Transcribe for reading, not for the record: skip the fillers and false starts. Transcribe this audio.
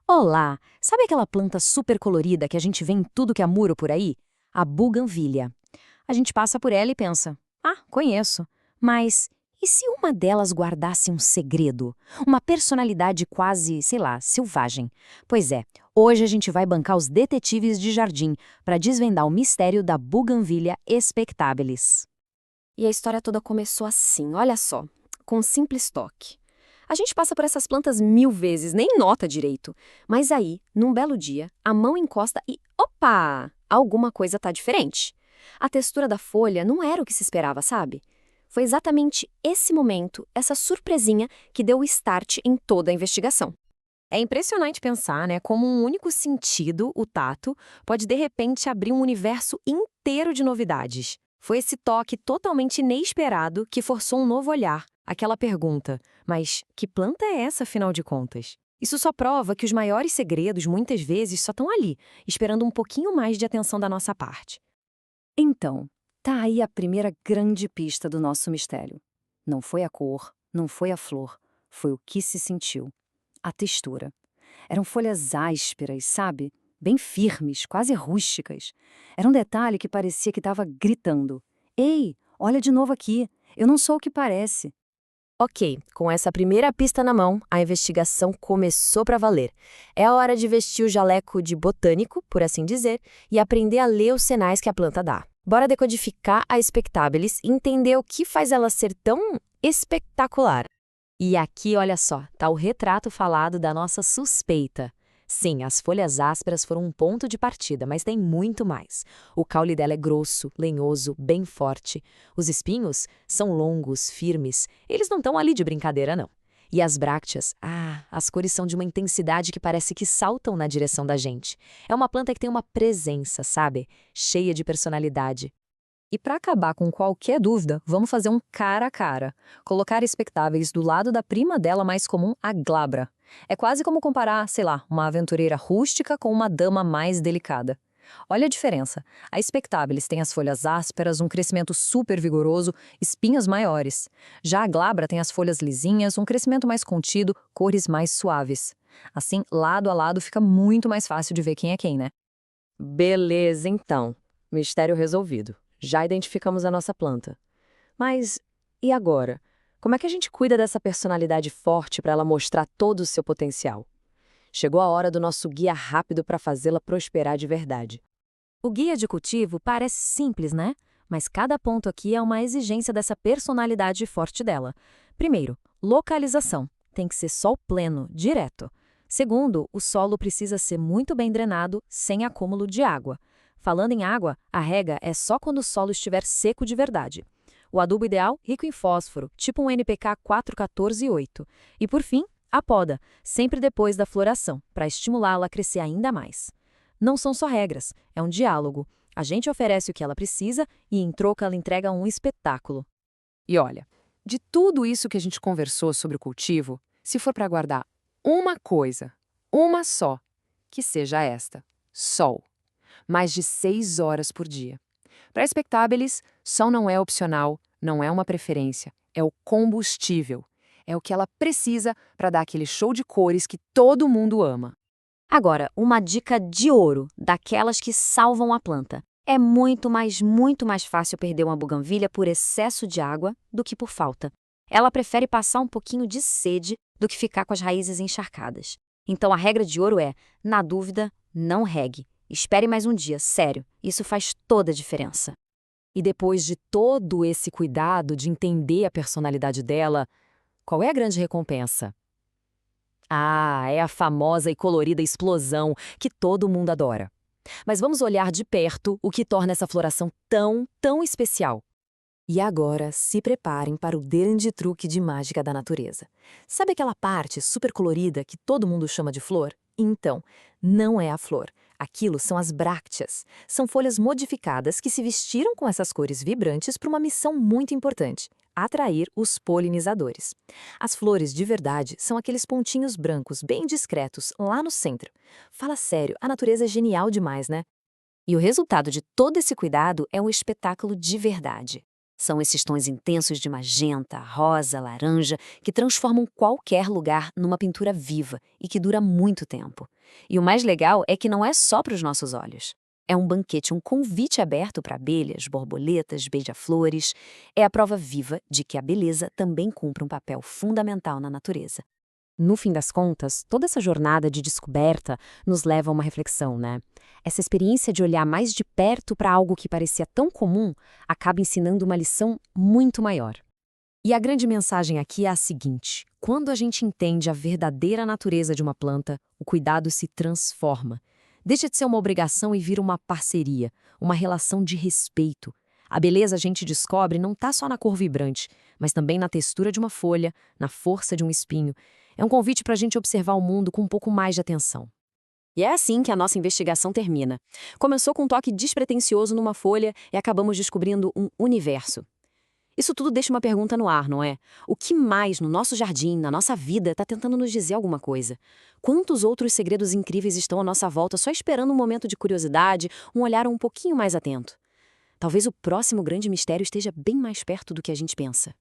Olá! Sabe aquela planta super colorida que a gente vê em tudo que é muro por aí? A buganvília. A gente passa por ela e pensa: ah, conheço. Mas e se uma delas guardasse um segredo? Uma personalidade quase, sei lá, selvagem? Pois é, hoje a gente vai bancar os detetives de jardim para desvendar o mistério da buganvília spectabilis. E a história toda começou assim, olha só, com um simples toque. A gente passa por essas plantas 1000 vezes, nem nota direito. Mas aí, num belo dia, a mão encosta e opa! Alguma coisa tá diferente. A textura da folha não era o que se esperava, sabe? Foi exatamente esse momento, essa surpresinha, que deu o start em toda a investigação. É impressionante pensar, né, como um único sentido, o tato, pode de repente abrir um universo inteiro de novidades. Foi esse toque totalmente inesperado que forçou um novo olhar, aquela pergunta: mas que planta é essa, afinal de contas? Isso só prova que os maiores segredos muitas vezes só estão ali, esperando um pouquinho mais de atenção da nossa parte. Então, tá aí a primeira grande pista do nosso mistério. Não foi a cor, não foi a flor, foi o que se sentiu. A textura. Eram folhas ásperas, sabe? Bem firmes, quase rústicas. Era um detalhe que parecia que estava gritando: Ei, olha de novo aqui, eu não sou o que parece. Ok, com essa primeira pista na mão, a investigação começou para valer. É a hora de vestir o jaleco de botânico, por assim dizer, e aprender a ler os sinais que a planta dá. Bora decodificar a Spectabilis e entender o que faz ela ser tão espetacular. E aqui, olha só, tá o retrato falado da nossa suspeita. Sim, as folhas ásperas foram um ponto de partida, mas tem muito mais. O caule dela é grosso, lenhoso, bem forte. Os espinhos são longos, firmes. Eles não estão ali de brincadeira, não. E as brácteas, as cores são de uma intensidade que parece que saltam na direção da gente. É uma planta que tem uma presença, sabe? Cheia de personalidade. E para acabar com qualquer dúvida, vamos fazer um cara a cara. Colocar expectáveis do lado da prima dela mais comum, a glabra. É quase como comparar, sei lá, uma aventureira rústica com uma dama mais delicada. Olha a diferença. A expectáveis tem as folhas ásperas, um crescimento super vigoroso, espinhos maiores. Já a glabra tem as folhas lisinhas, um crescimento mais contido, cores mais suaves. Assim, lado a lado fica muito mais fácil de ver quem é quem, né? Beleza, então. Mistério resolvido. Já identificamos a nossa planta. Mas e agora? Como é que a gente cuida dessa personalidade forte para ela mostrar todo o seu potencial? Chegou a hora do nosso guia rápido para fazê-la prosperar de verdade. O guia de cultivo parece simples, né? Mas cada ponto aqui é uma exigência dessa personalidade forte dela. Primeiro, localização. Tem que ser sol pleno, direto. Segundo, o solo precisa ser muito bem drenado, sem acúmulo de água. Falando em água, a rega é só quando o solo estiver seco de verdade. O adubo ideal, rico em fósforo, tipo um NPK 414-8. E por fim, a poda, sempre depois da floração, para estimulá-la a crescer ainda mais. Não são só regras, é um diálogo. A gente oferece o que ela precisa e, em troca, ela entrega um espetáculo. E olha, de tudo isso que a gente conversou sobre o cultivo, se for para guardar uma coisa, uma só, que seja esta: sol. Mais de 6 horas por dia. Para expectáveis, sol não é opcional, não é uma preferência, é o combustível. É o que ela precisa para dar aquele show de cores que todo mundo ama. Agora, uma dica de ouro, daquelas que salvam a planta. É muito mais fácil perder uma buganvília por excesso de água do que por falta. Ela prefere passar um pouquinho de sede do que ficar com as raízes encharcadas. Então a regra de ouro é, na dúvida, não regue. Espere mais um dia, sério. Isso faz toda a diferença. E depois de todo esse cuidado de entender a personalidade dela, qual é a grande recompensa? É a famosa e colorida explosão que todo mundo adora. Mas vamos olhar de perto o que torna essa floração tão especial. E agora, se preparem para o grande truque de mágica da natureza. Sabe aquela parte super colorida que todo mundo chama de flor? Então, não é a flor. Aquilo são as brácteas. São folhas modificadas que se vestiram com essas cores vibrantes para uma missão muito importante: atrair os polinizadores. As flores de verdade são aqueles pontinhos brancos bem discretos lá no centro. Fala sério, a natureza é genial demais, né? E o resultado de todo esse cuidado é um espetáculo de verdade. São esses tons intensos de magenta, rosa, laranja, que transformam qualquer lugar numa pintura viva e que dura muito tempo. E o mais legal é que não é só para os nossos olhos. É um banquete, um convite aberto para abelhas, borboletas, beija-flores. É a prova viva de que a beleza também cumpre um papel fundamental na natureza. No fim das contas, toda essa jornada de descoberta nos leva a uma reflexão, né? Essa experiência de olhar mais de perto para algo que parecia tão comum acaba ensinando uma lição muito maior. E a grande mensagem aqui é a seguinte: quando a gente entende a verdadeira natureza de uma planta, o cuidado se transforma. Deixa de ser uma obrigação e vira uma parceria, uma relação de respeito. A beleza a gente descobre não está só na cor vibrante, mas também na textura de uma folha, na força de um espinho. É um convite para a gente observar o mundo com um pouco mais de atenção. E é assim que a nossa investigação termina. Começou com um toque despretensioso numa folha e acabamos descobrindo um universo. Isso tudo deixa uma pergunta no ar, não é? O que mais no nosso jardim, na nossa vida, está tentando nos dizer alguma coisa? Quantos outros segredos incríveis estão à nossa volta só esperando um momento de curiosidade, um olhar um pouquinho mais atento? Talvez o próximo grande mistério esteja bem mais perto do que a gente pensa.